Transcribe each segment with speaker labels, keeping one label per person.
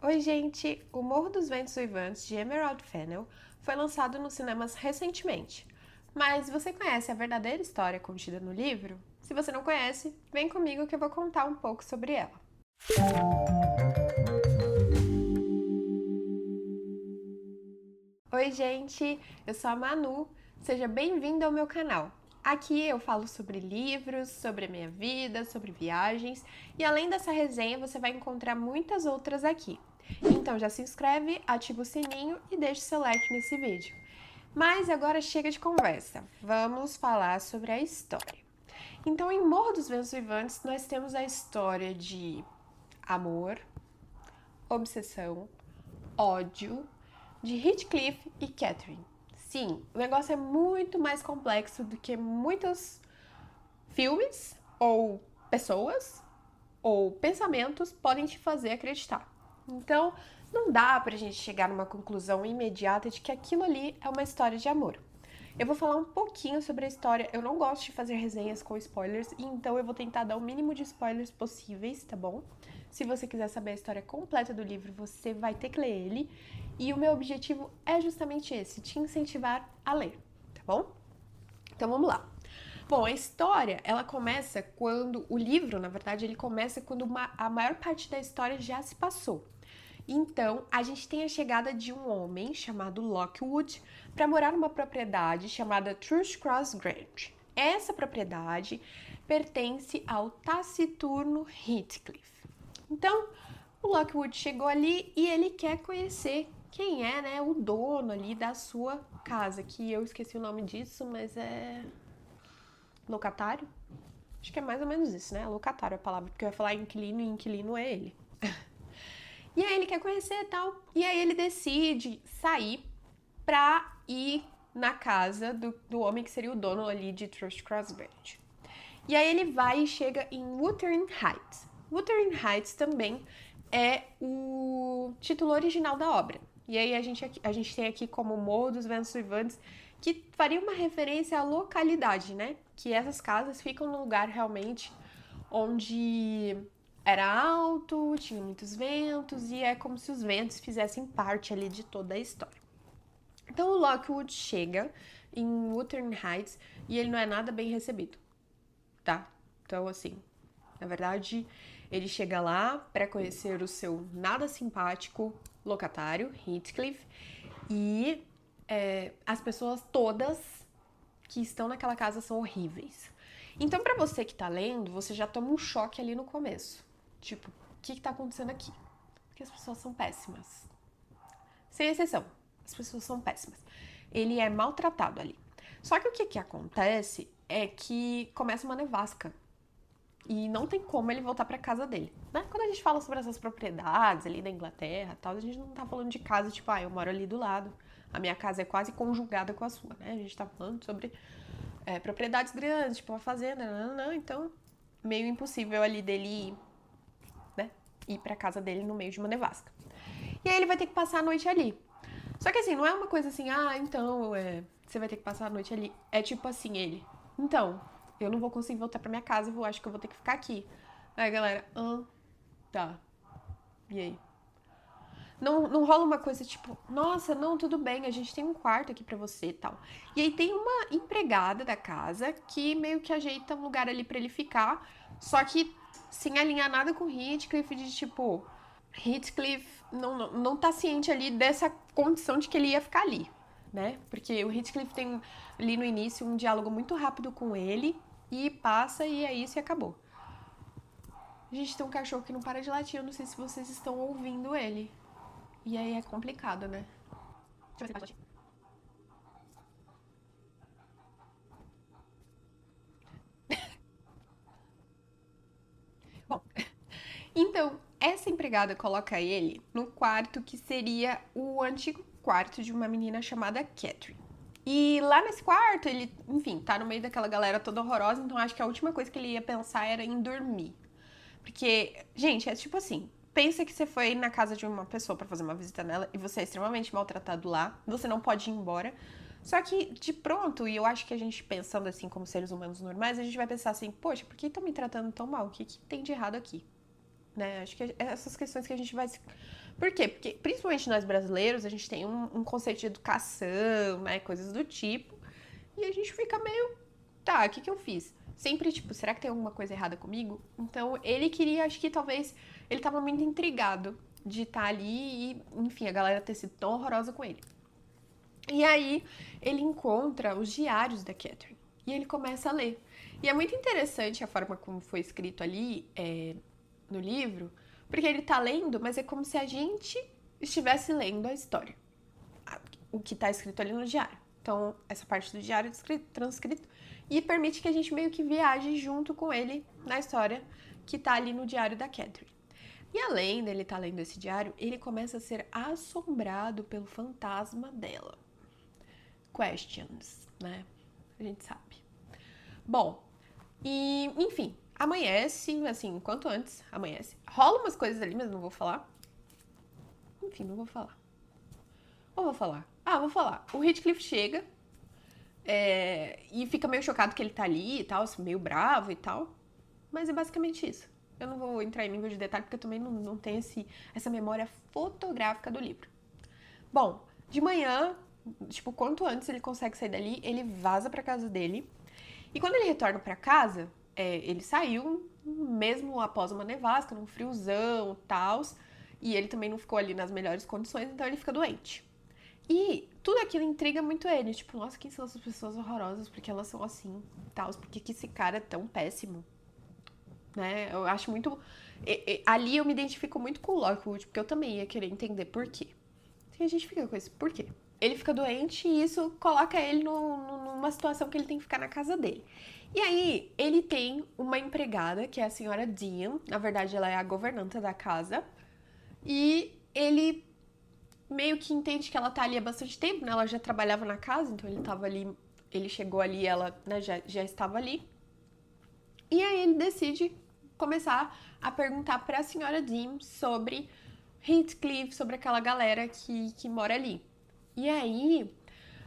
Speaker 1: Oi, gente! O Morro dos Ventos Uivantes, de Emerald Fennell, foi lançado nos cinemas recentemente. Mas você conhece a verdadeira história contida no livro? Se você não conhece, vem comigo que eu vou contar um pouco sobre ela. Oi, gente! Eu sou a Manu. Seja bem-vindo ao meu canal. Aqui eu falo sobre livros, sobre a minha vida, sobre viagens e além dessa resenha você vai encontrar muitas outras aqui. Então já se inscreve, ativa o sininho e deixa o seu like nesse vídeo. Mas agora chega de conversa, vamos falar sobre a história. Então em Morro dos Ventos Vivantes nós temos a história de amor, obsessão, ódio, de Heathcliff e Catherine. Sim, o negócio é muito mais complexo do que muitos filmes ou pessoas ou pensamentos podem te fazer acreditar. Então, não dá pra gente chegar numa conclusão imediata de que aquilo ali é uma história de amor. Eu vou falar um pouquinho sobre a história. Eu não gosto de fazer resenhas com spoilers, então eu vou tentar dar o mínimo de spoilers possíveis, tá bom? Se você quiser saber a história completa do livro, você vai ter que ler ele. E o meu objetivo é justamente esse, te incentivar a ler, tá bom? Então vamos lá. Bom, a história, ela começa quando o livro, na verdade, ele começa quando a maior parte da história já se passou. Então, a gente tem a chegada de um homem chamado Lockwood para morar numa propriedade chamada Thrushcross Grange. Essa propriedade pertence ao taciturno Heathcliff. Então, o Lockwood chegou ali e ele quer conhecer quem é, né, o dono ali da sua casa, que eu esqueci o nome disso, mas é locatário? Acho que é mais ou menos isso, né? Locatário é a palavra, porque eu ia falar inquilino e inquilino é ele. E aí ele quer conhecer e tal. E aí ele decide sair pra ir na casa do homem que seria o dono ali de Thrushcross Grange. E aí ele vai e chega em Wuthering Heights. Wuthering Heights também é o título original da obra. E aí a gente tem aqui como Morro dos Ventos Uivantes, que faria uma referência à localidade, né? Que essas casas ficam no lugar realmente onde era alto, tinha muitos ventos e é como se os ventos fizessem parte ali de toda a história. Então o Lockwood chega em Wuthering Heights e ele não é nada bem recebido, tá? Então assim, na verdade, ele chega lá para conhecer o seu nada simpático locatário, Heathcliff, e as pessoas todas que estão naquela casa são horríveis. Então, para você que tá lendo, você já toma um choque ali no começo. Tipo, o que tá acontecendo aqui? Porque as pessoas são péssimas. Sem exceção, as pessoas são péssimas. Ele é maltratado ali. Só que o que acontece é que começa uma nevasca. E não tem como ele voltar para casa dele, né? Quando a gente fala sobre essas propriedades ali da Inglaterra, tal, a gente não tá falando de casa tipo, eu moro ali do lado, a minha casa é quase conjugada com a sua, né? A gente tá falando sobre propriedades grandes, tipo uma fazenda, não, então meio impossível ali dele ir, né? Ir para casa dele no meio de uma nevasca. E aí ele vai ter que passar a noite ali. Só que assim, não é uma coisa assim, então você vai ter que passar a noite ali. É tipo assim, ele. Então, eu não vou conseguir voltar pra minha casa, eu acho que eu vou ter que ficar aqui. Aí, galera, tá. E aí? Não rola uma coisa tipo, nossa, não, tudo bem, a gente tem um quarto aqui pra você e tal. E aí tem uma empregada da casa que meio que ajeita um lugar ali pra ele ficar, só que sem alinhar nada com o Heathcliff, de tipo, Heathcliff não tá ciente ali dessa condição de que ele ia ficar ali, né? Porque o Heathcliff tem ali no início um diálogo muito rápido com ele e passa e é isso e acabou. A gente tem um cachorro que não para de latir, eu não sei se vocês estão ouvindo ele. E aí é complicado, né? Deixa eu ver se ele Bom, então, essa empregada coloca ele no quarto que seria o antigo quarto de uma menina chamada Catherine. E lá nesse quarto, ele, enfim, tá no meio daquela galera toda horrorosa, então acho que a última coisa que ele ia pensar era em dormir. Porque, gente, é tipo assim, pensa que você foi na casa de uma pessoa para fazer uma visita nela e você é extremamente maltratado lá, você não pode ir embora. Só que, de pronto, e eu acho que a gente pensando assim como seres humanos normais, a gente vai pensar assim, poxa, por que estão me tratando tão mal? O que tem de errado aqui? né? Acho que é essas questões que a gente vai... Por quê? Porque, principalmente nós brasileiros, a gente tem um conceito de educação, né? Coisas do tipo. E a gente fica meio... Tá, o que eu fiz? Sempre, tipo, será que tem alguma coisa errada comigo? Então, ele queria, acho que talvez... Ele tava muito intrigado de estar ali e, enfim, a galera ter sido tão horrorosa com ele. E aí, ele encontra os diários da Catherine. E ele começa a ler. E é muito interessante a forma como foi escrito ali no livro, porque ele tá lendo, mas é como se a gente estivesse lendo a história. O que tá escrito ali no diário. Então, essa parte do diário é transcrito e permite que a gente meio que viaje junto com ele na história que tá ali no diário da Catherine. E além dele estar lendo esse diário, ele começa a ser assombrado pelo fantasma dela. Questions, né? A gente sabe. Bom, e enfim, amanhece, assim, quanto antes amanhece. Rola umas coisas ali, mas não vou falar. Enfim, não vou falar. Ou vou falar? Ah, vou falar. O Heathcliff chega e fica meio chocado que ele tá ali e tal, meio bravo e tal. Mas é basicamente isso. Eu não vou entrar em nível de detalhe porque eu também não tenho essa memória fotográfica do livro. Bom, de manhã, tipo, quanto antes ele consegue sair dali, ele vaza pra casa dele. E quando ele retorna pra casa, ele saiu mesmo após uma nevasca, num friozão e tal. E ele também não ficou ali nas melhores condições, então ele fica doente. E tudo aquilo intriga muito ele. Tipo, nossa, quem são essas pessoas horrorosas? Porque elas são assim e tal. Por que esse cara é tão péssimo? Né? Eu acho muito... ali eu me identifico muito com o Lockwood, porque eu também ia querer entender por quê. E a gente fica com esse por quê. Ele fica doente e isso coloca ele numa situação que ele tem que ficar na casa dele. E aí, ele tem uma empregada, que é a senhora Dean. Na verdade, ela é a governanta da casa. E ele meio que entende que ela tá ali há bastante tempo, né? Ela já trabalhava na casa, então ele tava ali... Ele chegou ali, ela, né, já estava ali. E aí ele decide começar a perguntar para a senhora Dean sobre Heathcliff, sobre aquela galera que mora ali. E aí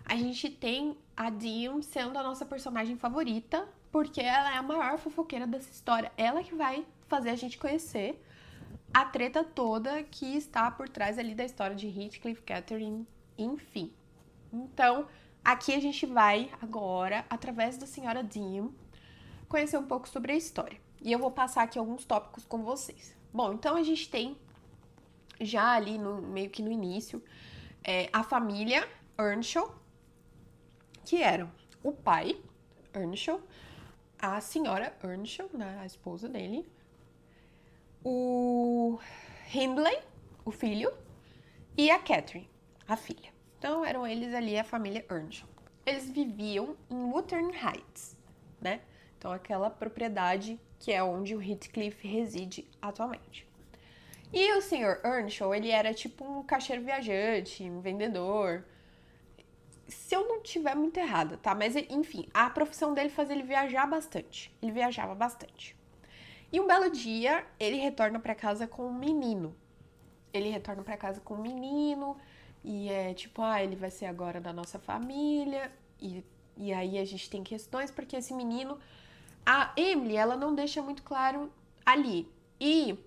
Speaker 1: a gente tem a Dean sendo a nossa personagem favorita, porque ela é a maior fofoqueira dessa história. Ela que vai fazer a gente conhecer a treta toda que está por trás ali da história de Heathcliff, Catherine, enfim. Então, aqui a gente vai agora, através da senhora Dean, conhecer um pouco sobre a história. E eu vou passar aqui alguns tópicos com vocês. Bom, então a gente tem já ali meio que no início a família Earnshaw, que eram o pai Earnshaw, a senhora Earnshaw, né, a esposa dele, o Hindley, o filho, e a Catherine, a filha. Então eram eles ali a família Earnshaw. Eles viviam em Wuthering Heights, né? Então, aquela propriedade que é onde o Heathcliff reside atualmente. E o Sr. Earnshaw, ele era tipo um caixeiro viajante, um vendedor. Se eu não tiver muito errada, tá? Mas, enfim, a profissão dele fazia ele viajar bastante. Ele viajava bastante. E um belo dia, ele retorna para casa com um menino. Ele retorna para casa com um menino e é tipo, ele vai ser agora da nossa família. E aí a gente tem questões porque esse menino... A Emily, ela não deixa muito claro ali. E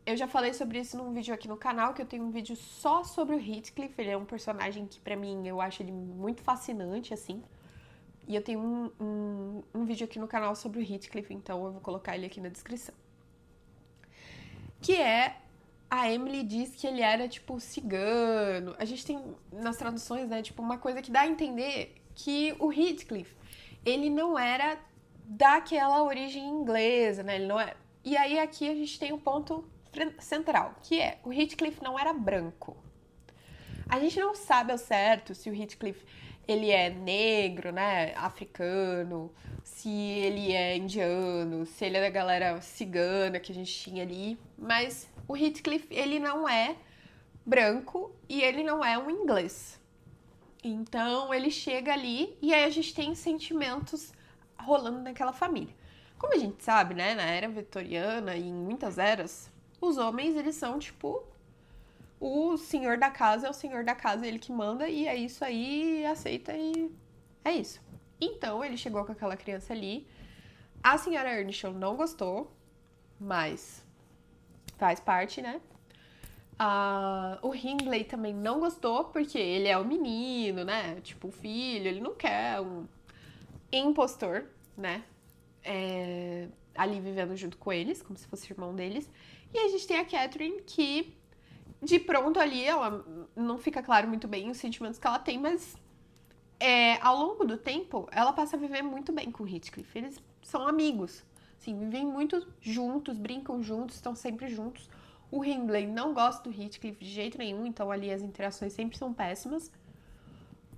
Speaker 1: eu já falei sobre isso num vídeo aqui no canal, que eu tenho um vídeo só sobre o Heathcliff. Ele é um personagem que, pra mim, eu acho ele muito fascinante, assim. E eu tenho um vídeo aqui no canal sobre o Heathcliff, então eu vou colocar ele aqui na descrição. Que é... A Emily diz que ele era, tipo, cigano. A gente tem, nas traduções, né, tipo, uma coisa que dá a entender que o Heathcliff, ele não era daquela origem inglesa, né? Ele não é. E aí aqui a gente tem um ponto central, que é o Heathcliff não era branco. A gente não sabe ao certo se o Heathcliff ele é negro, né, africano, se ele é indiano, se ele é da galera cigana que a gente tinha ali, mas o Heathcliff ele não é branco e ele não é um inglês. Então ele chega ali e aí a gente tem sentimentos rolando naquela família. Como a gente sabe, né, na era vitoriana e em muitas eras, os homens, eles são, tipo, o senhor da casa é o senhor da casa, ele que manda, e é isso aí, aceita e é isso. Então, ele chegou com aquela criança ali, a senhora Earnshaw não gostou, mas faz parte, né? O Hindley também não gostou, porque ele é o menino, né? Tipo, o filho, ele não quer um impostor, né? Ali vivendo junto com eles, como se fosse irmão deles. E a gente tem a Catherine, que de pronto ali, ela não fica claro muito bem os sentimentos que ela tem, mas ao longo do tempo, ela passa a viver muito bem com o Heathcliff. Eles são amigos, assim, vivem muito juntos, brincam juntos, estão sempre juntos. O Hindley não gosta do Heathcliff de jeito nenhum, então ali as interações sempre são péssimas.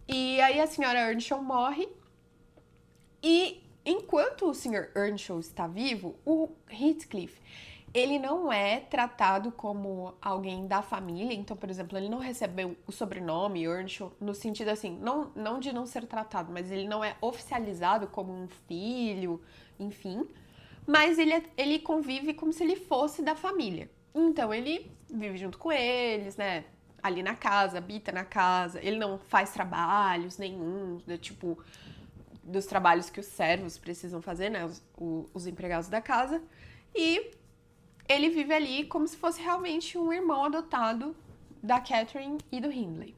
Speaker 1: E aí a senhora Earnshaw morre. E enquanto o Sr. Earnshaw está vivo, o Heathcliff, ele não é tratado como alguém da família. Então, por exemplo, ele não recebeu o sobrenome Earnshaw no sentido assim, não de não ser tratado, mas ele não é oficializado como um filho, enfim. Mas ele convive como se ele fosse da família. Então, ele vive junto com eles, né? Ali na casa, habita na casa. Ele não faz trabalhos nenhum, tipo, dos trabalhos que os servos precisam fazer, né? Os empregados da casa. E ele vive ali como se fosse realmente um irmão adotado da Catherine e do Hindley.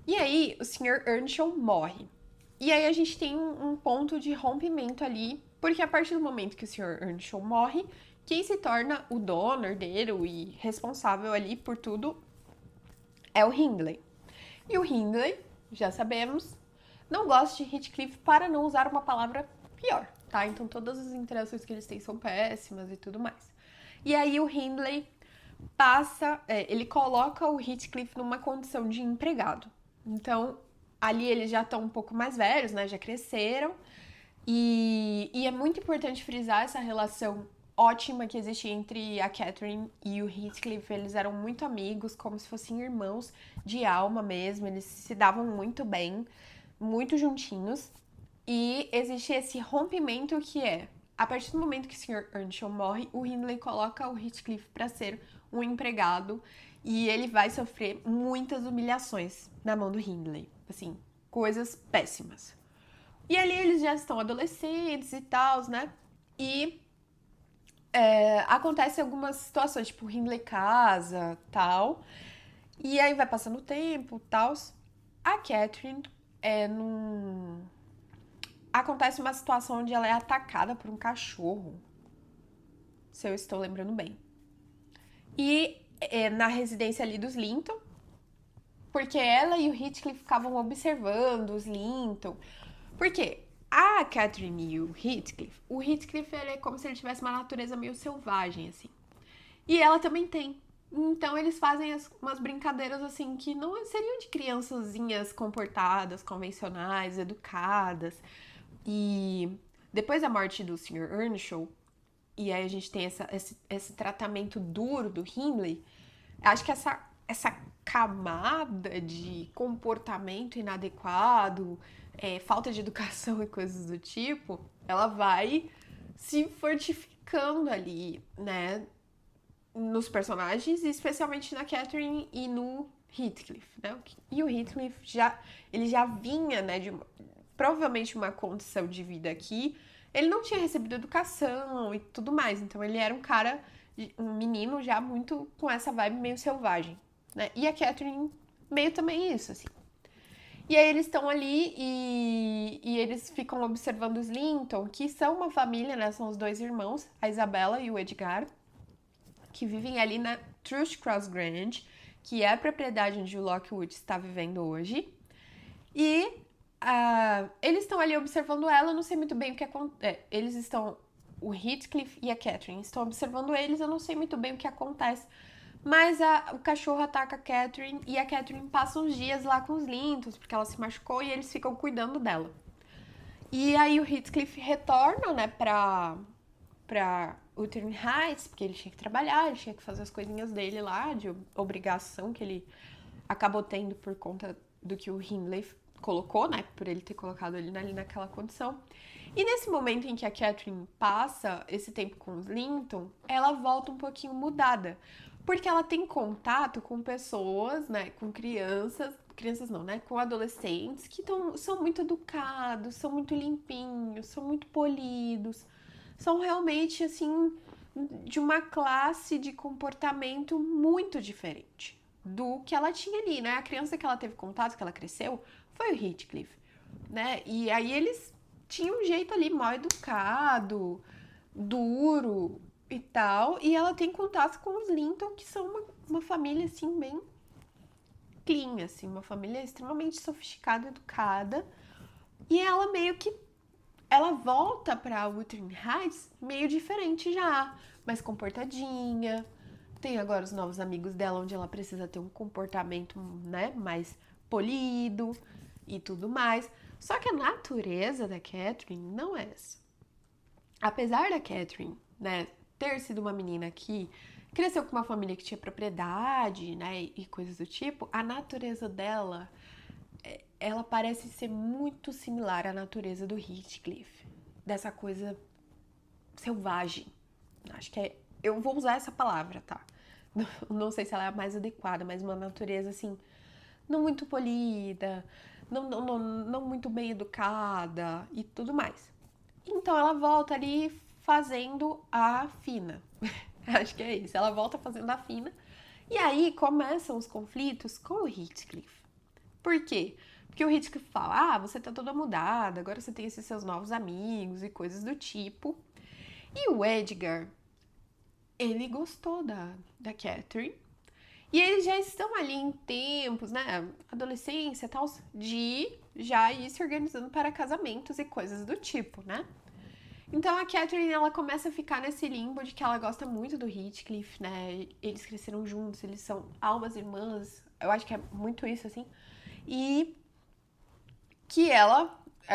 Speaker 1: E aí, o Sr. Earnshaw morre. E aí a gente tem um ponto de rompimento ali, porque a partir do momento que o Sr. Earnshaw morre, quem se torna o dono, herdeiro e responsável ali por tudo é o Hindley. E o Hindley, já sabemos, não gosta de Heathcliff, para não usar uma palavra pior, tá? Então todas as interações que eles têm são péssimas e tudo mais. E aí o Hindley ele coloca o Heathcliff numa condição de empregado. Então, ali eles já estão um pouco mais velhos, né? Já cresceram. E é muito importante frisar essa relação ótima que existe entre a Catherine e o Heathcliff. Eles eram muito amigos, como se fossem irmãos de alma mesmo. Eles se davam muito bem, muito juntinhos. E existe esse rompimento que a partir do momento que o Sr. Earnshaw morre, o Hindley coloca o Heathcliff para ser um empregado e ele vai sofrer muitas humilhações na mão do Hindley. Assim, coisas péssimas. E ali eles já estão adolescentes e tal, né? E acontece algumas situações, tipo, o Hindley casa, tal. E aí vai passando o tempo, tal. A Catherine acontece uma situação onde ela é atacada por um cachorro, se eu estou lembrando bem. E na residência ali dos Linton, porque ela e o Heathcliff ficavam observando os Linton. Porque a Catherine e o Heathcliff ele é como se ele tivesse uma natureza meio selvagem, assim. E ela também tem. Então eles fazem umas brincadeiras assim que não seriam de criançazinhas comportadas, convencionais, educadas. E depois da morte do Sr. Earnshaw, e aí a gente tem esse tratamento duro do Hindley, acho que essa camada de comportamento inadequado, falta de educação e coisas do tipo, ela vai se fortificando ali, né? Nos personagens, especialmente na Catherine e no Heathcliff, né? E o Heathcliff ele já vinha, né, de provavelmente uma condição de vida aqui. Ele não tinha recebido educação e tudo mais, então ele era um menino já muito com essa vibe meio selvagem, né? E a Catherine meio também isso, assim. E aí eles estão ali e eles ficam observando os Linton, que são uma família, né? São os dois irmãos, a Isabella e o Edgar, que vivem ali na Thrushcross Grange, que é a propriedade onde o Lockwood está vivendo hoje. E eles estão ali observando ela, eu não sei muito bem o que acontece. O Heathcliff e a Catherine estão observando eles, eu não sei muito bem o que acontece. Mas o cachorro ataca a Catherine e a Catherine passa uns dias lá com os Lintons, porque ela se machucou e eles ficam cuidando dela. E aí o Heathcliff retorna, né, pra Wuthering Heights, porque ele tinha que trabalhar, ele tinha que fazer as coisinhas dele lá, de obrigação que ele acabou tendo por conta do que o Hindley colocou, né, por ele ter colocado ele ali naquela condição. E nesse momento em que a Catherine passa esse tempo com os Linton, ela volta um pouquinho mudada, porque ela tem contato com pessoas, né, com crianças não, né, com adolescentes que são muito educados, são muito limpinhos, são muito polidos, são realmente, assim, de uma classe de comportamento muito diferente do que ela tinha ali, né? A criança que ela teve contato, que ela cresceu, foi o Heathcliff, né? E aí eles tinham um jeito ali mal educado, duro e tal, e ela tem contato com os Linton, que são uma família, assim, bem clean, assim, uma família extremamente sofisticada, educada, e ela meio que ela volta pra Wuthering Heights meio diferente já, mais comportadinha. Tem agora os novos amigos dela, onde ela precisa ter um comportamento, né, mais polido e tudo mais. Só que a natureza da Catherine não é essa. Apesar da Catherine, né, ter sido uma menina que cresceu com uma família que tinha propriedade, né, e coisas do tipo, a natureza dela ela parece ser muito similar à natureza do Heathcliff. Dessa coisa selvagem. Acho que é. Eu vou usar essa palavra, tá? Não sei se ela é a mais adequada, mas uma natureza assim, não muito polida, não muito bem educada e tudo mais. Então ela volta ali fazendo a fina. Acho que é isso. Ela volta fazendo a fina. E aí começam os conflitos com o Heathcliff. Por quê? Porque o Heathcliff fala, você tá toda mudada, agora você tem esses seus novos amigos e coisas do tipo. E o Edgar, ele gostou da Catherine. E eles já estão ali em tempos, né, adolescência e tal, de já ir se organizando para casamentos e coisas do tipo, né? Então a Catherine, ela começa a ficar nesse limbo de que ela gosta muito do Heathcliff, né? Eles cresceram juntos, eles são almas irmãs, eu acho que é muito isso, assim. E que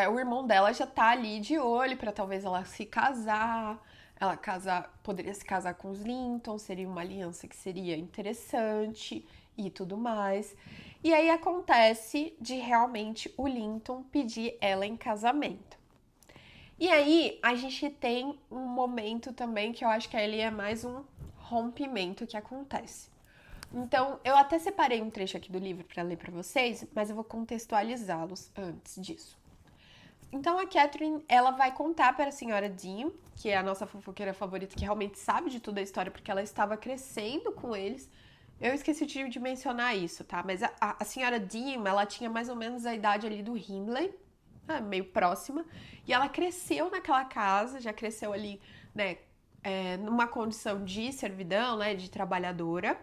Speaker 1: o irmão dela já tá ali de olho pra talvez ela se casar. Ela poderia se casar com os Linton, seria uma aliança que seria interessante e tudo mais. E aí acontece de realmente o Linton pedir ela em casamento. E aí a gente tem um momento também que eu acho que ele é mais um rompimento que acontece. Então, eu até separei um trecho aqui do livro para ler para vocês, mas eu vou contextualizá-los antes disso. Então, a Catherine, ela vai contar para a senhora Dean, que é a nossa fofoqueira favorita, que realmente sabe de toda a história, porque ela estava crescendo com eles. Eu esqueci de mencionar isso, tá? Mas a senhora Dean, ela tinha mais ou menos a idade ali do Hindley, meio próxima, e ela cresceu naquela casa, já cresceu ali, né, numa condição de servidão, né, de trabalhadora.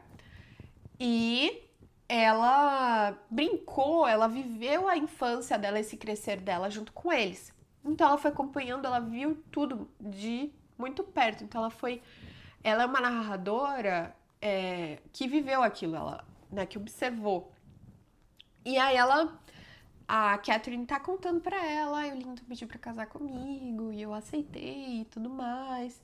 Speaker 1: E ela brincou, ela viveu a infância dela, esse crescer dela junto com eles. Então ela foi acompanhando, ela viu tudo de muito perto. Então ela é uma narradora que viveu aquilo, ela, né, que observou. E aí a Catherine tá contando pra ela, o Linton pediu pra casar comigo e eu aceitei e tudo mais.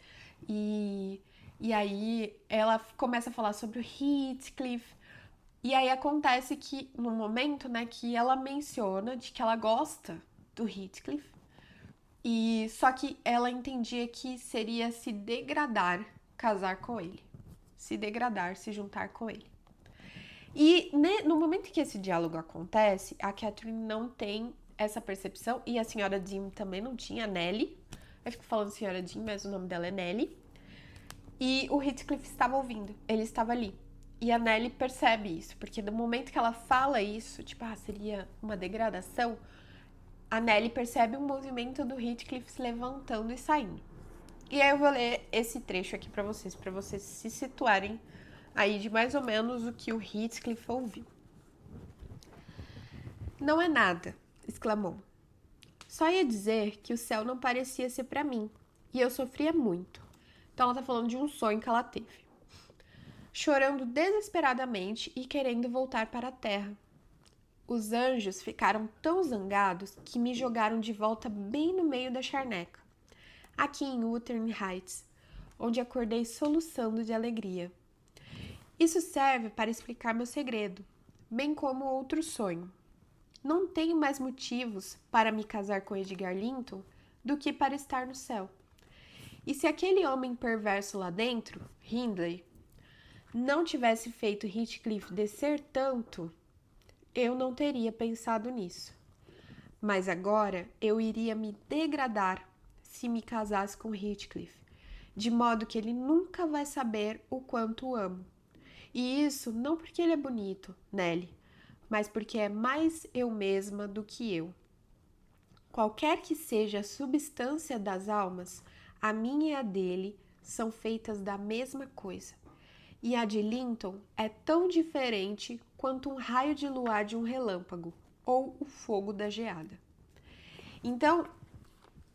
Speaker 1: E aí ela começa a falar sobre o Heathcliff. E aí acontece que, no momento, né, que ela menciona de que ela gosta do Heathcliff. E só que ela entendia que seria se degradar casar com ele. Se degradar, se juntar com ele. E no momento que esse diálogo acontece, a Catherine não tem essa percepção e a senhora Dean também não tinha, a Nellie. Eu fico falando senhora Dean, mas o nome dela é Nellie. E o Heathcliff estava ouvindo, ele estava ali. E a Nellie percebe isso, porque no momento que ela fala isso, tipo, seria uma degradação, a Nellie percebe um movimento do Heathcliff se levantando e saindo. E aí eu vou ler esse trecho aqui para vocês se situarem aí de mais ou menos o que o Heathcliff ouviu. Não é nada, exclamou. Só ia dizer que o céu não parecia ser para mim, e eu sofria muito. Então ela tá falando de um sonho que ela teve. Chorando desesperadamente e querendo voltar para a terra. Os anjos ficaram tão zangados que me jogaram de volta bem no meio da charneca, aqui em Wuthering Heights, onde acordei soluçando de alegria. Isso serve para explicar meu segredo, bem como outro sonho. Não tenho mais motivos para me casar com Edgar Linton do que para estar no céu. E se aquele homem perverso lá dentro, Hindley, não tivesse feito Heathcliff descer tanto, eu não teria pensado nisso. Mas agora eu iria me degradar se me casasse com Heathcliff. de modo que ele nunca vai saber o quanto o amo. E isso não porque ele é bonito, Nelly, mas porque é mais eu mesma do que eu. Qualquer que seja a substância das almas, a minha e a dele são feitas da mesma coisa. E a de Linton é tão diferente quanto um raio de luar de um relâmpago ou o fogo da geada. Então,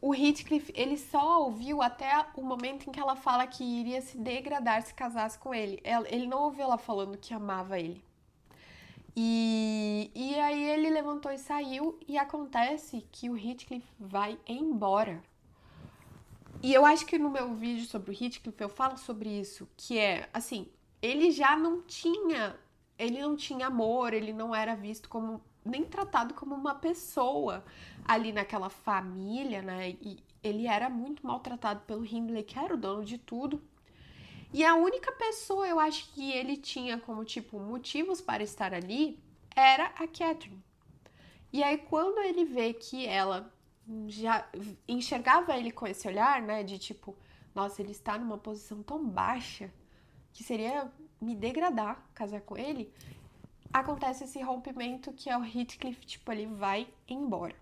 Speaker 1: o Heathcliff, ele só ouviu até o momento em que ela fala que iria se degradar se casasse com ele. Ele não ouviu ela falando que amava ele. E aí ele levantou e saiu, e acontece que o Heathcliff vai embora. E eu acho que no meu vídeo sobre o Heathcliff eu falo sobre isso, que é, assim, ele já não tinha, ele não tinha amor, ele não era visto como, nem tratado como uma pessoa ali naquela família, né? E ele era muito maltratado pelo Hindley, que era o dono de tudo. E a única pessoa, eu acho que ele tinha como, tipo, motivos para estar ali era a Catherine. E aí, quando ele vê que ela já enxergava ele com esse olhar, né, de tipo, nossa, ele está numa posição tão baixa que seria me degradar casar com ele, acontece esse rompimento que é o Heathcliff, tipo, ele vai embora.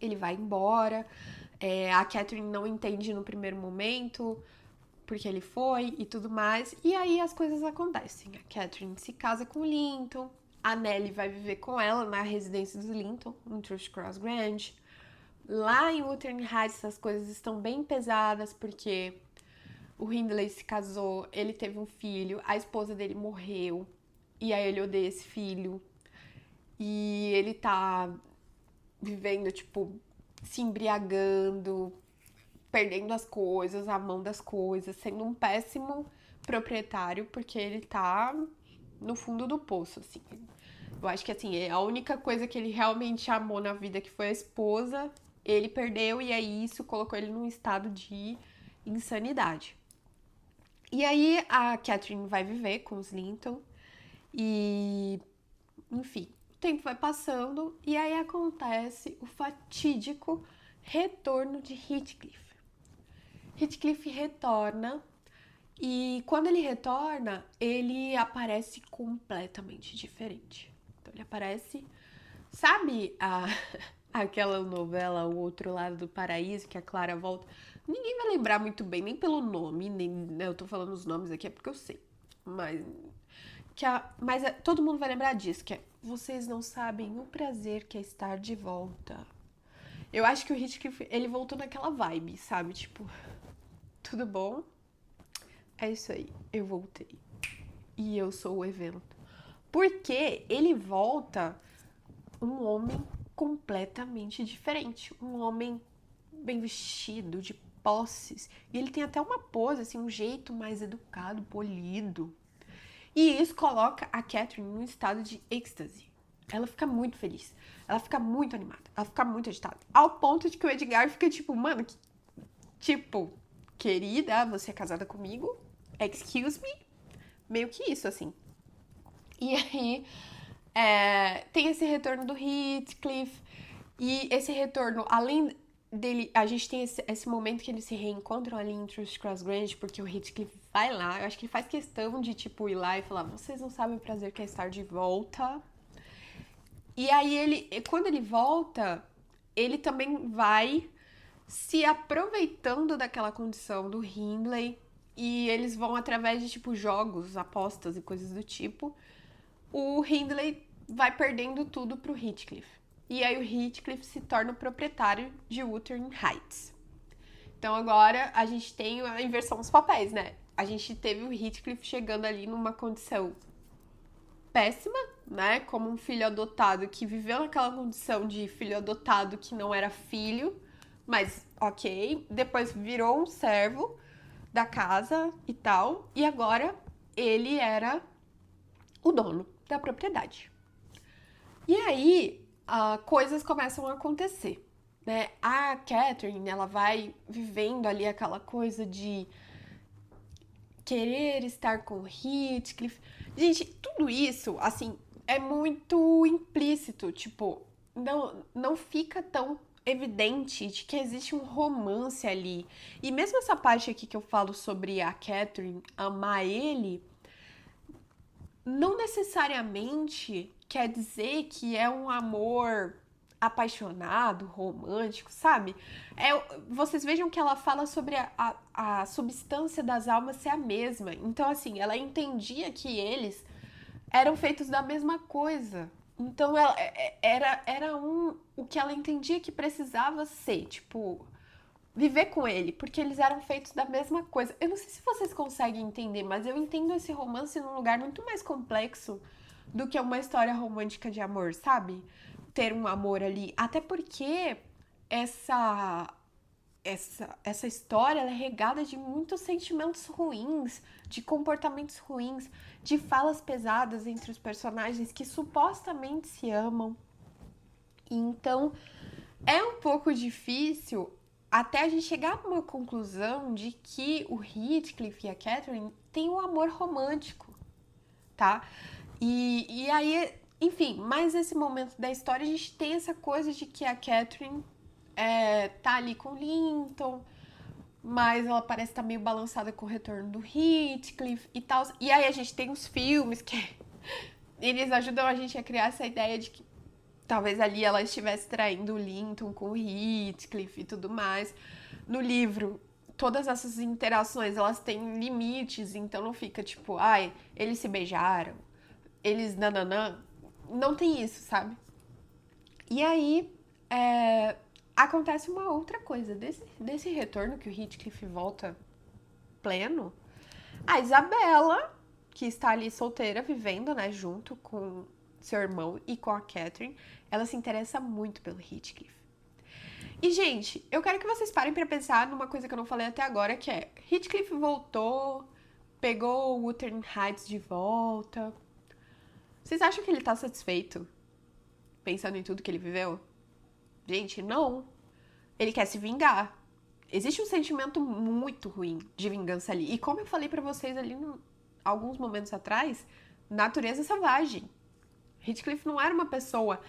Speaker 1: Ele vai embora, a Catherine não entende no primeiro momento porque ele foi e tudo mais, e aí as coisas acontecem. A Catherine se casa com o Linton, a Nellie vai viver com ela na residência dos Linton, em Thrush Cross Grange. Lá em Wuthering Heights as coisas estão bem pesadas, porque o Hindley se casou, ele teve um filho, a esposa dele morreu, e aí ele odeia esse filho. E ele tá vivendo, tipo, se embriagando, perdendo as coisas, a mão das coisas, sendo um péssimo proprietário, porque ele tá no fundo do poço, assim. Eu acho que, assim, a única coisa que ele realmente amou na vida, que foi a esposa, ele perdeu, e aí isso colocou ele num estado de insanidade. E aí a Catherine vai viver com os Linton, e, enfim, o tempo vai passando, e aí acontece o fatídico retorno de Heathcliff. Heathcliff retorna, e quando ele retorna, ele aparece completamente diferente. Então ele aparece, sabe aquela novela O Outro Lado do Paraíso, que a Clara volta? Ninguém vai lembrar muito bem, nem pelo nome, nem, né, eu tô falando os nomes aqui, é porque eu sei. Mas todo mundo vai lembrar disso, que é vocês não sabem o prazer que é estar de volta. Eu acho que o Heathcliff, ele voltou naquela vibe, sabe? Tipo, tudo bom? É isso aí, eu voltei. E eu sou o evento. Porque ele volta um homem completamente diferente. Um homem bem vestido, de posses. E ele tem até uma pose, assim, um jeito mais educado, polido. E isso coloca a Catherine num estado de êxtase. Ela fica muito feliz. Ela fica muito animada. Ela fica muito agitada. Ao ponto de que o Edgar fica tipo, mano, tipo, querida, você é casada comigo? Excuse me? Meio que isso, assim. E aí, tem esse retorno do Heathcliff. E esse retorno, além dele, a gente tem esse momento que eles se reencontram ali em Thrush Cross Grange, porque o Heathcliff vai lá. Eu acho que ele faz questão de, tipo, ir lá e falar, vocês não sabem o prazer que é estar de volta. E aí, quando ele volta, ele também vai se aproveitando daquela condição do Hindley, e eles vão através de, tipo, jogos, apostas e coisas do tipo. O Hindley vai perdendo tudo pro Heathcliff. E aí o Heathcliff se torna o proprietário de Wuthering Heights. Então agora a gente tem a inversão dos papéis, né? A gente teve o Heathcliff chegando ali numa condição péssima, né? Como um filho adotado que viveu naquela condição de filho adotado que não era filho, mas ok. Depois virou um servo da casa e tal. E agora ele era o dono da propriedade. E aí, coisas começam a acontecer, né? A Catherine, ela vai vivendo ali aquela coisa de querer estar com o Heathcliff. Gente, tudo isso, assim, é muito implícito, tipo, não fica tão evidente de que existe um romance ali. E mesmo essa parte aqui que eu falo sobre a Catherine amar ele, não necessariamente quer dizer que é um amor apaixonado, romântico, sabe? Vocês vejam que ela fala sobre a substância das almas ser a mesma. Então, assim, ela entendia que eles eram feitos da mesma coisa. Então, era o que ela entendia que precisava ser, tipo, viver com ele, porque eles eram feitos da mesma coisa. Eu não sei se vocês conseguem entender, mas eu entendo esse romance num lugar muito mais complexo do que uma história romântica de amor, sabe? Ter um amor ali. Até porque essa essa história ela é regada de muitos sentimentos ruins, de comportamentos ruins, de falas pesadas entre os personagens que supostamente se amam. E então é um pouco difícil até a gente chegar a uma conclusão de que o Heathcliff e a Catherine têm um amor romântico, tá? E aí, enfim, mais nesse momento da história a gente tem essa coisa de que a Catherine tá ali com o Linton, mas ela parece estar meio balançada com o retorno do Heathcliff e tal. E aí a gente tem os filmes que eles ajudam a gente a criar essa ideia de que talvez ali ela estivesse traindo o Linton com o Heathcliff e tudo mais. No livro, todas essas interações, elas têm limites, então não fica tipo, ai, eles se beijaram, eles nananã. Não tem isso, sabe? E aí, acontece uma outra coisa. Desse retorno que o Heathcliff volta pleno, a Isabela, que está ali solteira, vivendo, né, junto com seu irmão e com a Catherine, ela se interessa muito pelo Heathcliff. E, gente, eu quero que vocês parem pra pensar numa coisa que eu não falei até agora, que é Heathcliff voltou, pegou o Wuthering Heights de volta. Vocês acham que ele tá satisfeito pensando em tudo que ele viveu? Gente, não. Ele quer se vingar. Existe um sentimento muito ruim de vingança ali. E como eu falei pra vocês ali alguns momentos atrás, natureza selvagem. Heathcliff não era uma pessoa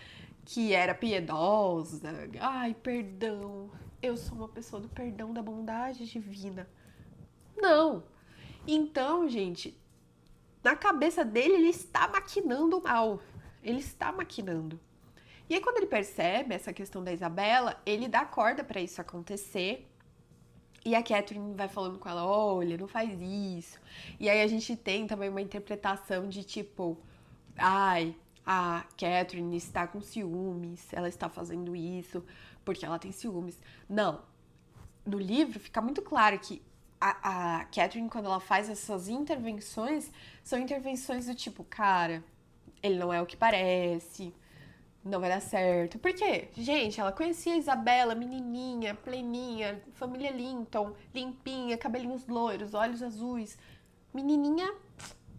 Speaker 1: que era piedosa. Ai, perdão. Eu sou uma pessoa do perdão, da bondade divina. Não. Então, gente, na cabeça dele, ele está maquinando o mal. Ele está maquinando. E aí, quando ele percebe essa questão da Isabela, ele dá corda pra isso acontecer. E a Catherine vai falando com ela, olha, não faz isso. E aí a gente tem também uma interpretação de tipo, ai, a Catherine está com ciúmes, ela está fazendo isso porque ela tem ciúmes. Não. No livro fica muito claro que a Catherine, quando ela faz essas intervenções, são intervenções do tipo, cara, ele não é o que parece, não vai dar certo. Por quê? Gente, ela conhecia a Isabela, menininha, pleninha, família Linton, limpinha, cabelinhos loiros, olhos azuis. Menininha,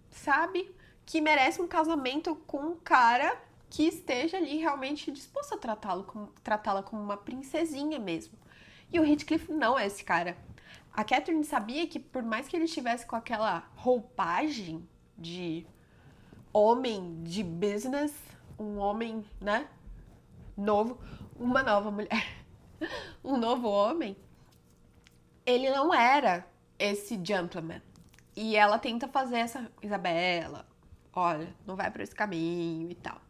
Speaker 1: sabe, que merece um casamento com um cara que esteja ali realmente disposto a tratá-la como uma princesinha mesmo. E o Heathcliff não é esse cara. A Catherine sabia que por mais que ele estivesse com aquela roupagem de homem de business, um homem, né, novo, uma nova mulher, um novo homem, ele não era esse gentleman. E ela tenta fazer essa Isabela, olha, não vai por esse caminho e tal.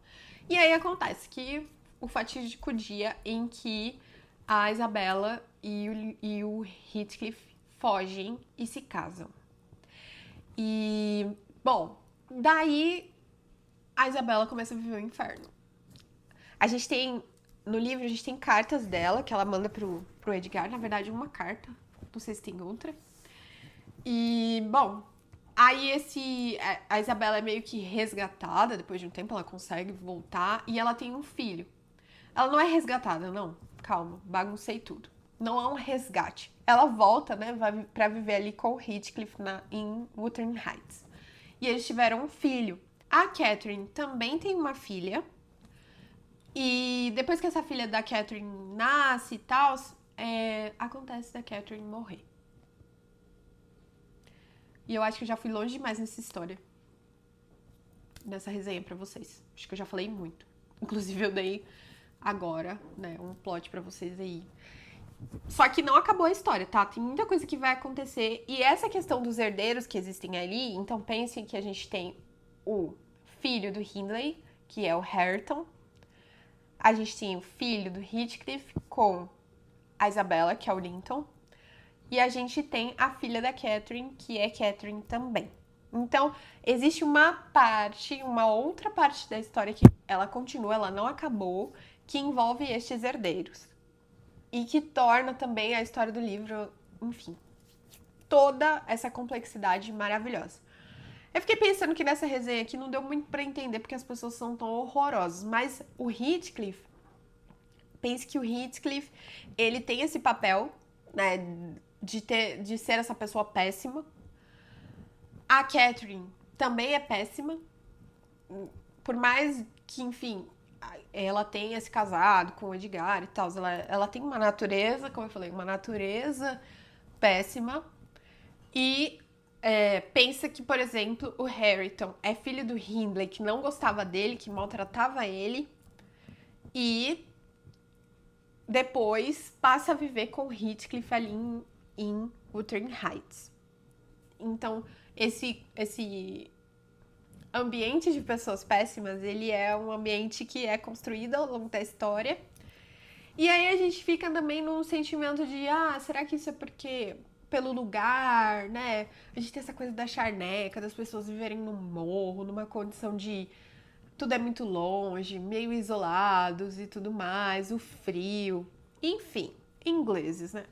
Speaker 1: E aí acontece que o fatídico dia em que a Isabela e o Heathcliff fogem e se casam. E, bom, daí a Isabela começa a viver o inferno. A gente tem, no livro, a gente tem cartas dela que ela manda pro Edgar, na verdade, uma carta, não sei se tem outra. E, bom, aí a Isabela é meio que resgatada, depois de um tempo ela consegue voltar e ela tem um filho. Ela não é resgatada, não, calma, baguncei tudo. Não é um resgate. Ela volta, né, pra viver ali com o Heathcliff em Wuthering Heights. E eles tiveram um filho. A Catherine também tem uma filha. E depois que essa filha da Catherine nasce e tal, acontece da Catherine morrer. E eu acho que eu já fui longe demais nessa história. Nessa resenha pra vocês. Acho que eu já falei muito. Inclusive eu dei agora, né, um plot pra vocês aí. Só que não acabou a história, tá? Tem muita coisa que vai acontecer. E essa questão dos herdeiros que existem ali, então pensem que a gente tem o filho do Hindley, que é o Hareton. A gente tem o filho do Heathcliff com a Isabella, que é o Linton. E a gente tem a filha da Catherine, que é Catherine também. Então, existe uma outra parte da história que ela continua, ela não acabou, que envolve estes herdeiros. E que torna também a história do livro, enfim, toda essa complexidade maravilhosa. Eu fiquei pensando que nessa resenha aqui não deu muito pra entender porque as pessoas são tão horrorosas, mas o Heathcliff, pense que o Heathcliff, ele tem esse papel, né, de ser essa pessoa péssima. A Catherine também é péssima, por mais que, enfim, ela tenha se casado com o Edgar e tal, ela tem uma natureza, como eu falei, uma natureza péssima. E pensa que, por exemplo, o Hareton é filho do Hindley, que não gostava dele, que maltratava ele. E depois passa a viver com o Heathcliff ali em Wuthering Heights. Então, esse ambiente de pessoas péssimas, ele é um ambiente que é construído ao longo da história. E aí a gente fica também num sentimento de, será que isso é porque pelo lugar, né? A gente tem essa coisa da charneca, das pessoas viverem num morro, numa condição de tudo é muito longe, meio isolados e tudo mais, o frio, enfim, ingleses, né?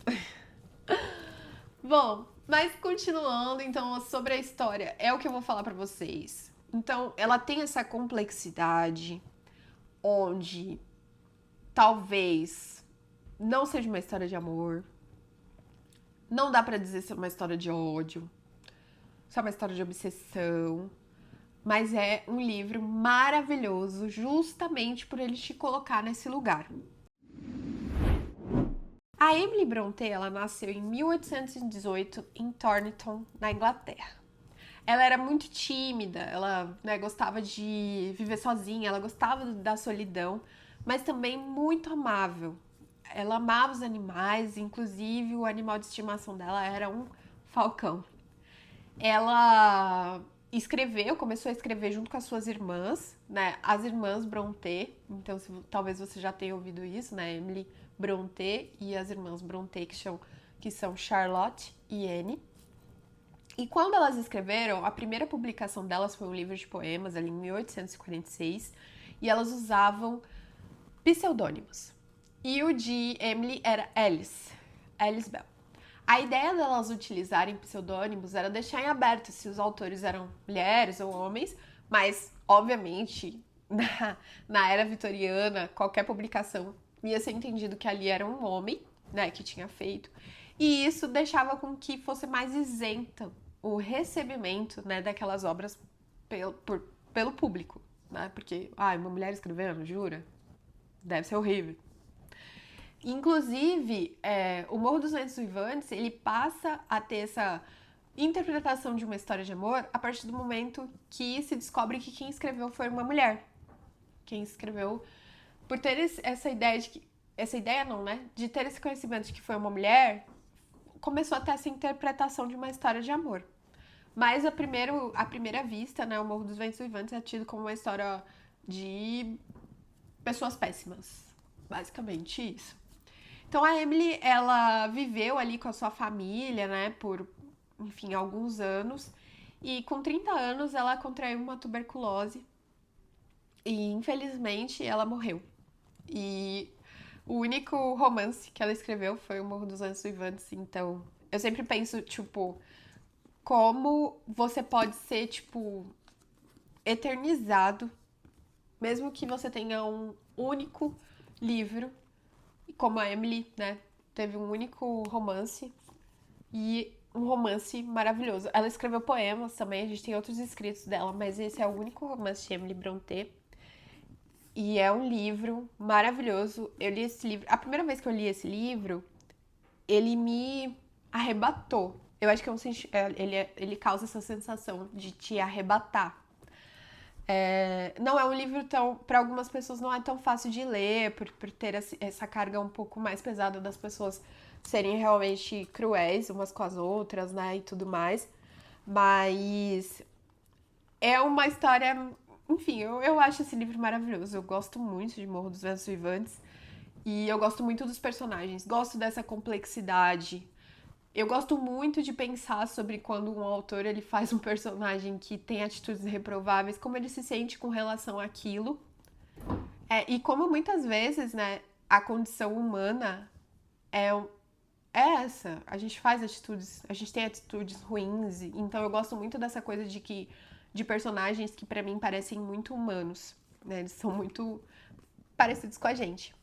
Speaker 1: Bom, mas continuando, então, sobre a história, é o que eu vou falar pra vocês. Então, ela tem essa complexidade onde talvez não seja uma história de amor, não dá pra dizer ser uma história de ódio, só uma história de obsessão, mas é um livro maravilhoso justamente por ele te colocar nesse lugar. A Emily Brontë, ela nasceu em 1818 em Thornton, na Inglaterra. Ela era muito tímida, ela gostava de viver sozinha, ela gostava da solidão, mas também muito amável. Ela amava os animais, inclusive o animal de estimação dela era um falcão. Ela começou a escrever junto com as suas irmãs, né? As irmãs Brontë. Então, talvez você já tenha ouvido isso, né? Emily Brontë e as irmãs Brontë, que são Charlotte e Anne. E quando elas escreveram, a primeira publicação delas foi um livro de poemas, ali em 1846, e elas usavam pseudônimos. E o de Emily era Alice Bell. A ideia delas utilizarem pseudônimos era deixar em aberto se os autores eram mulheres ou homens, mas, obviamente, na era vitoriana, qualquer publicação ia ser entendido que ali era um homem, né, que tinha feito, e isso deixava com que fosse mais isenta o recebimento, né, daquelas obras pelo público, né, porque, uma mulher escrevendo, jura? Deve ser horrível. Inclusive, o Morro dos Ventos Uivantes, ele passa a ter essa interpretação de uma história de amor a partir do momento que se descobre que quem escreveu foi uma mulher. Quem escreveu, por ter essa ideia de ter esse conhecimento de que foi uma mulher, começou a ter essa interpretação de uma história de amor. Mas à primeira vista, né, o Morro dos Ventos Uivantes é tido como uma história de pessoas péssimas. Basicamente isso. Então a Emily, ela viveu ali com a sua família, né, por, enfim, alguns anos. E com 30 anos ela contraiu uma tuberculose e, infelizmente, ela morreu. E o único romance que ela escreveu foi O Morro dos Ventos Uivantes. Então, eu sempre penso, tipo, como você pode ser, tipo, eternizado, mesmo que você tenha um único livro, como a Emily, né, teve um único romance e um romance maravilhoso. Ela escreveu poemas também, a gente tem outros escritos dela, mas esse é o único romance de Emily Brontë. E é um livro maravilhoso. Eu li esse livro, a primeira vez que eu li esse livro, ele me arrebatou. Eu acho que ele causa essa sensação de te arrebatar. Não é um livro tão, para algumas pessoas não é tão fácil de ler, por ter essa carga um pouco mais pesada das pessoas serem realmente cruéis umas com as outras, né, e tudo mais. Mas é uma história, enfim, eu acho esse livro maravilhoso. Eu gosto muito de Morro dos Ventos Vivantes e eu gosto muito dos personagens, gosto dessa complexidade. Eu gosto muito de pensar sobre quando um autor ele faz um personagem que tem atitudes reprováveis, como ele se sente com relação àquilo. E como muitas vezes, né, a condição humana é, é essa. A gente faz atitudes, a gente tem atitudes ruins. Então eu gosto muito dessa coisa de personagens que pra mim parecem muito humanos, né? Eles são muito parecidos com a gente.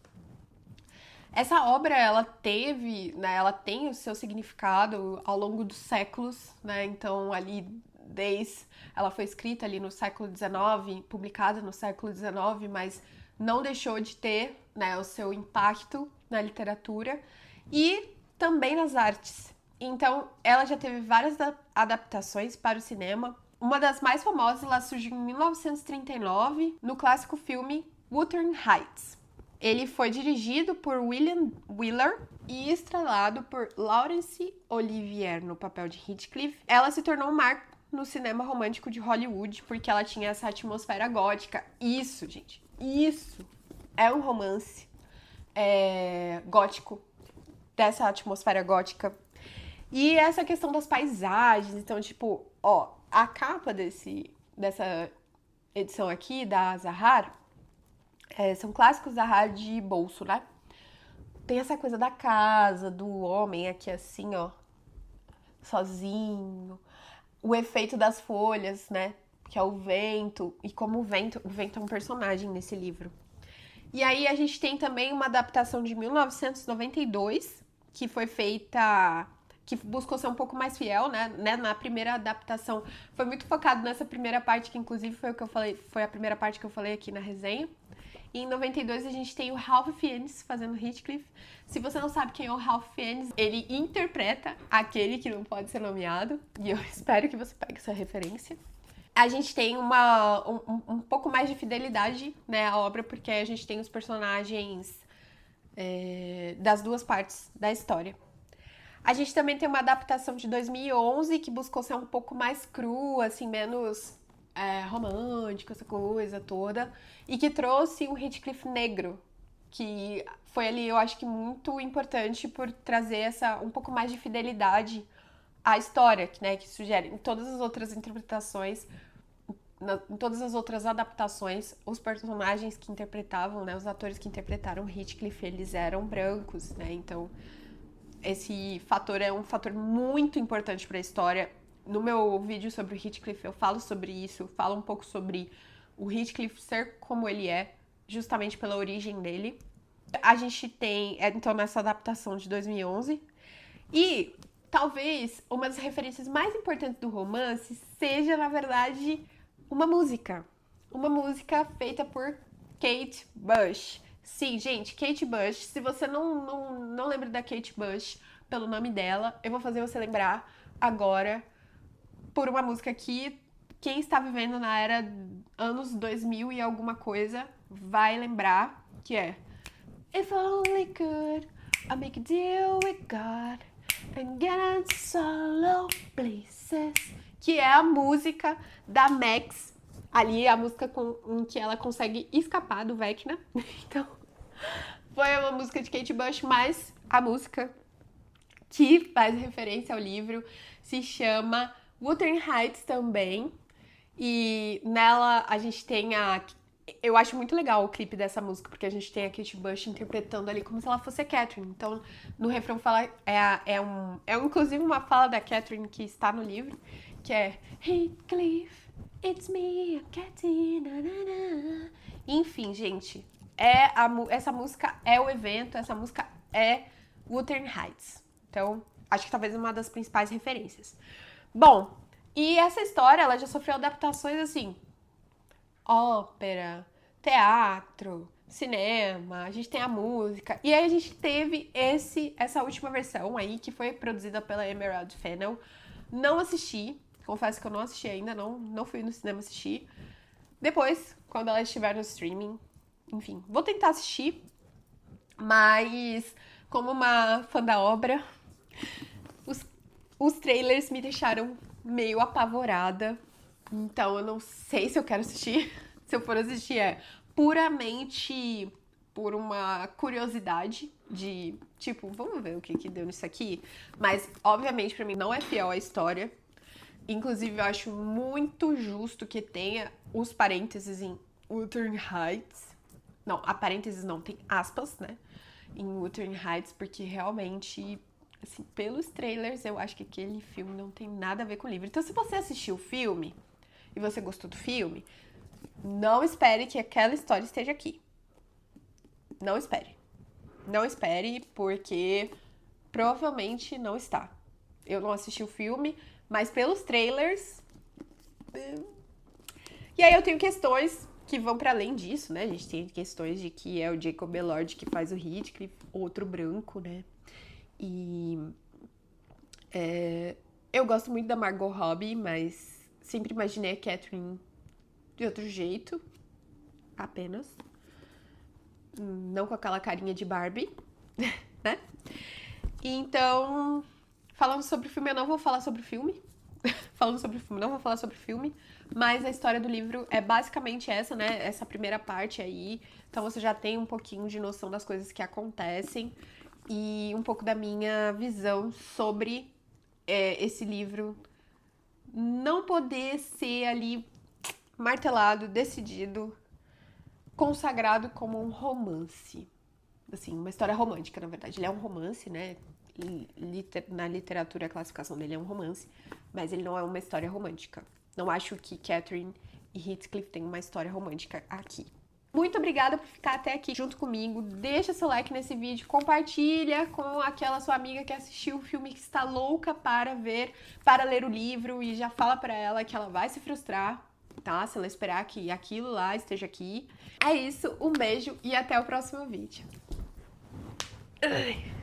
Speaker 1: Essa obra, ela teve, né, ela tem o seu significado ao longo dos séculos, né, então ali ela foi escrita ali no século XIX, publicada no século XIX, mas não deixou de ter, né, o seu impacto na literatura e também nas artes. Então, ela já teve várias adaptações para o cinema. Uma das mais famosas, ela surgiu em 1939, no clássico filme Wuthering Heights. Ele foi dirigido por William Wyler e estrelado por Laurence Olivier no papel de Heathcliff. Ela se tornou um marco no cinema romântico de Hollywood porque ela tinha essa atmosfera gótica. Isso, gente, isso é um romance gótico, dessa atmosfera gótica. E essa questão das paisagens, então, tipo, ó, a capa dessa edição aqui, da Zahar, são clássicos Zahar de bolso, né? Tem essa coisa da casa, do homem aqui assim, ó, sozinho. O efeito das folhas, né? Que é o vento. E como o vento é um personagem nesse livro. E aí a gente tem também uma adaptação de 1992, que foi feita, que buscou ser um pouco mais fiel, né? Na primeira adaptação foi muito focado nessa primeira parte, que inclusive foi o que eu falei, foi a primeira parte que eu falei aqui na resenha. E em 92 a gente tem o Ralph Fiennes fazendo Heathcliff. Se você não sabe quem é o Ralph Fiennes, ele interpreta aquele que não pode ser nomeado. E eu espero que você pegue essa referência. A gente tem um pouco mais de fidelidade, né, à obra, porque a gente tem os personagens das duas partes da história. A gente também tem uma adaptação de 2011 que buscou ser um pouco mais crua, assim, menos romântico, essa coisa toda, e que trouxe um Heathcliff negro, que foi ali, eu acho que muito importante por trazer um pouco mais de fidelidade à história, né, que sugere em todas as outras interpretações, em todas as outras adaptações, os personagens que interpretavam, né, os atores que interpretaram Heathcliff, eles eram brancos, né, então esse fator é um fator muito importante para a história. No meu vídeo sobre o Heathcliff eu falo sobre isso, falo um pouco sobre o Heathcliff ser como ele é, justamente pela origem dele. A gente tem, então, nessa adaptação de 2011, e talvez uma das referências mais importantes do romance seja, na verdade, uma música. Uma música feita por Kate Bush. Sim, gente, Kate Bush. Se você não lembra da Kate Bush pelo nome dela, eu vou fazer você lembrar agora por uma música que quem está vivendo na era anos 2000 e alguma coisa vai lembrar, que é If only could I make a deal with God and get into solo places, que é a música da Max, ali a música em que ela consegue escapar do Vecna. Então, foi uma música de Kate Bush, mas a música que faz referência ao livro se chama Wuthering Heights também. E nela a gente tem eu acho muito legal o clipe dessa música, porque a gente tem a Kate Bush interpretando ali como se ela fosse a Catherine. Então, no refrão fala, inclusive uma fala da Catherine que está no livro, que é Heathcliff, it's me, I'm Catherine, na, na, na. Enfim, gente, essa música é o evento, essa música é Wuthering Heights. Então, acho que talvez uma das principais referências. Bom, e essa história, ela já sofreu adaptações assim, ópera, teatro, cinema, a gente tem a música. E aí a gente teve essa última versão aí, que foi produzida pela Emerald Fennell. Não assisti, confesso que eu não assisti ainda, não fui no cinema assistir. depois, quando ela estiver no streaming. Enfim, vou tentar assistir, mas como uma fã da obra, os trailers me deixaram meio apavorada. Então eu não sei se eu quero assistir. Se eu for assistir é puramente por uma curiosidade de, tipo, vamos ver o que deu nisso aqui. Mas, obviamente, pra mim não é fiel à história. Inclusive, eu acho muito justo que tenha os parênteses em Wuthering Heights. Não, a parênteses não, tem aspas, né? Em Wuthering Heights, porque realmente, assim, pelos trailers, eu acho que aquele filme não tem nada a ver com o livro. Então, se você assistiu o filme e você gostou do filme, não espere que aquela história esteja aqui. Não espere. Não espere, porque provavelmente não está. Eu não assisti o filme, mas pelos trailers. E aí eu tenho questões que vão para além disso, né? A gente tem questões de que é o Jacob Elord que faz o Heathcliff, outro branco, né? E eu gosto muito da Margot Robbie, mas sempre imaginei a Catherine de outro jeito, apenas. Não com aquela carinha de Barbie, né? Então, falando sobre o filme, eu não vou falar sobre o filme. Falando sobre o filme, não vou falar sobre o filme. Mas a história do livro é basicamente essa, né? Essa primeira parte aí. Então você já tem um pouquinho de noção das coisas que acontecem. E um pouco da minha visão sobre esse livro não poder ser ali martelado, decidido, consagrado como um romance. Assim, uma história romântica, na verdade. Ele é um romance, né? Na literatura, a classificação dele é um romance, mas ele não é uma história romântica. Não acho que Catherine e Heathcliff têm uma história romântica aqui. Muito obrigada por ficar até aqui junto comigo. Deixa seu like nesse vídeo, compartilha com aquela sua amiga que assistiu o filme, que está louca para ler o livro, e já fala para ela que ela vai se frustrar, tá? Se ela esperar que aquilo lá esteja aqui. É isso, um beijo e até o próximo vídeo. Ai.